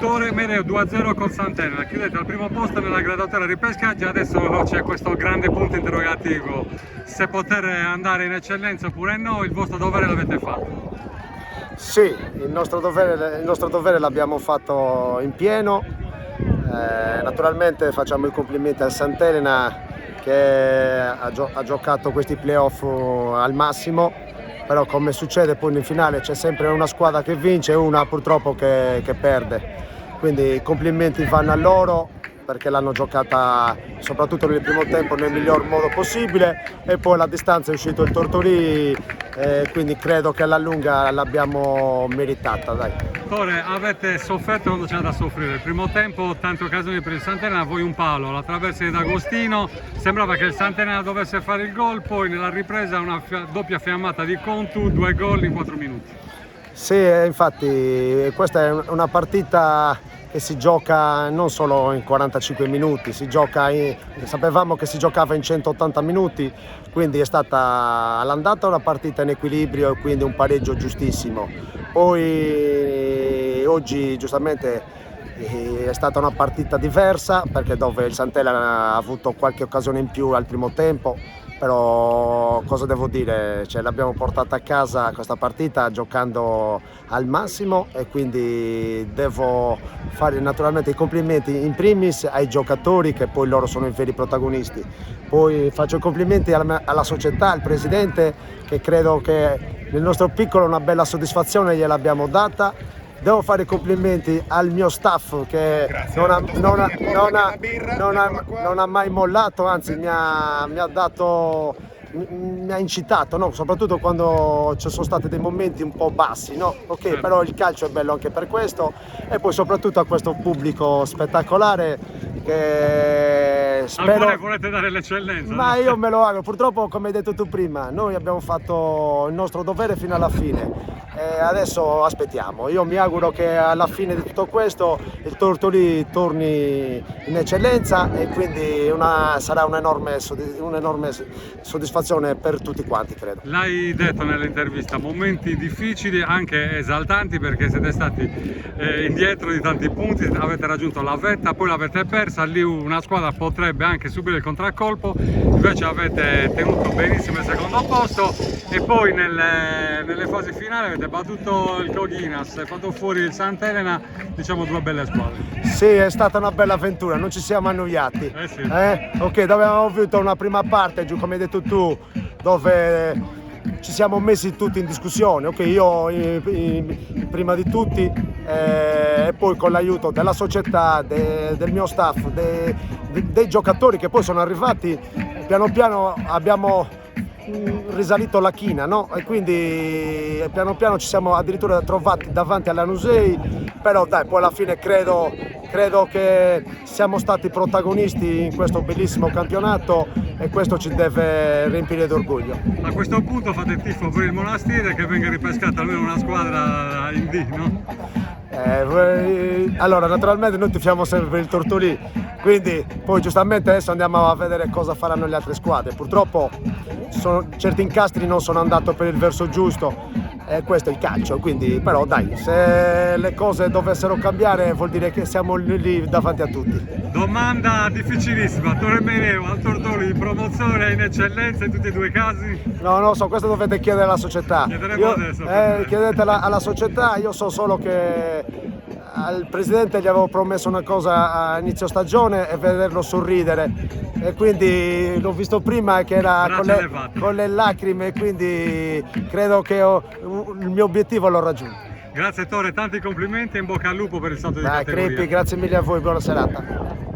Tore Mereo 2-0 col Sant'Elena, chiudete al primo posto nella graduatoria di pescaggio, adesso c'è questo grande punto interrogativo, se poter andare in eccellenza oppure no, il vostro dovere l'avete fatto. Sì, il nostro dovere l'abbiamo fatto in pieno, naturalmente facciamo i complimenti al Sant'Elena che ha giocato questi playoff al massimo, però come succede poi in finale c'è sempre una squadra che vince e una purtroppo che perde, quindi i complimenti vanno a loro perché l'hanno giocata soprattutto nel primo tempo nel miglior modo possibile e poi alla distanza è uscito il Tortolì, quindi credo che alla lunga l'abbiamo meritata. Dai. Tore, avete sofferto quando c'era da soffrire, il primo tempo tante occasioni per il Sant'Elena, voi un palo, la traversa di D'Agostino, sembrava che il Sant'Elena dovesse fare il gol, poi nella ripresa una doppia fiammata di Contu, 2 gol in 4 minuti. Sì, infatti questa è una partita che si gioca non solo in 45 minuti, sapevamo che si giocava in 180 minuti, quindi è stata all'andata una partita in equilibrio e quindi un pareggio giustissimo. Poi oggi giustamente è stata una partita diversa perché dove il Sant'Elena ha avuto qualche occasione in più al primo tempo, però cosa devo dire, cioè, l'abbiamo portata a casa questa partita giocando al massimo e quindi devo fare naturalmente i complimenti in primis ai giocatori che poi loro sono i veri protagonisti, poi faccio i complimenti alla società, al presidente che credo che nel nostro piccolo una bella soddisfazione gliel'abbiamo data. Devo fare i complimenti al mio staff che non ha mai mollato, anzi mi ha incitato, no? Soprattutto quando ci sono stati dei momenti un po' bassi, no? Ok, però il calcio è bello anche per questo e poi soprattutto a questo pubblico spettacolare che spero... Ancora volete dare l'eccellenza? Ma no? io me lo auguro, purtroppo come hai detto tu prima, noi abbiamo fatto il nostro dovere fino alla fine. Adesso aspettiamo, io mi auguro che alla fine di tutto questo il Tortolì torni in eccellenza e quindi sarà un'enorme soddisfazione per tutti quanti, credo. L'hai detto nell'intervista, momenti difficili, anche esaltanti perché siete stati indietro di tanti punti, avete raggiunto la vetta, poi l'avete persa, lì una squadra potrebbe anche subire il contraccolpo, invece avete tenuto benissimo il secondo posto e poi nelle fasi finali avete battuto il Coghinas, fatto fuori il Sant'Elena, diciamo 2 belle squadre. Sì, è stata una bella avventura, non ci siamo annoiati. Sì. Ok, dove abbiamo avuto una prima parte, giù come hai detto tu, dove ci siamo messi tutti in discussione, ok, io prima di tutti e poi con l'aiuto della società, del mio staff, dei giocatori che poi sono arrivati, piano piano abbiamo risalito la china, no? E quindi piano piano ci siamo addirittura trovati davanti alla Nusei, però dai, poi alla fine credo che siamo stati protagonisti in questo bellissimo campionato e questo ci deve riempire d'orgoglio. A questo punto fate il tifo per il Monastir che venga ripescata almeno una squadra in D, no? Allora, naturalmente noi tifiamo sempre per il Tortolì, quindi poi giustamente adesso andiamo a vedere cosa faranno le altre squadre. Purtroppo certi incastri non sono andati per il verso giusto e questo è il calcio, quindi però dai, se le cose dovessero cambiare vuol dire che siamo lì davanti a tutti. Domanda difficilissima, Tore Mereo al Tortolì, promozione in eccellenza in tutti e 2 i casi? No, non lo so, questo dovete chiedere alla società. Chiedetela alla società, io so solo che al presidente gli avevo promesso una cosa a inizio stagione e vederlo sorridere e quindi l'ho visto prima che era con le lacrime, quindi credo che il mio obiettivo l'ho raggiunto. Grazie Tore, tanti complimenti e in bocca al lupo per il salto di categoria. Crepi, grazie mille a voi, buona serata.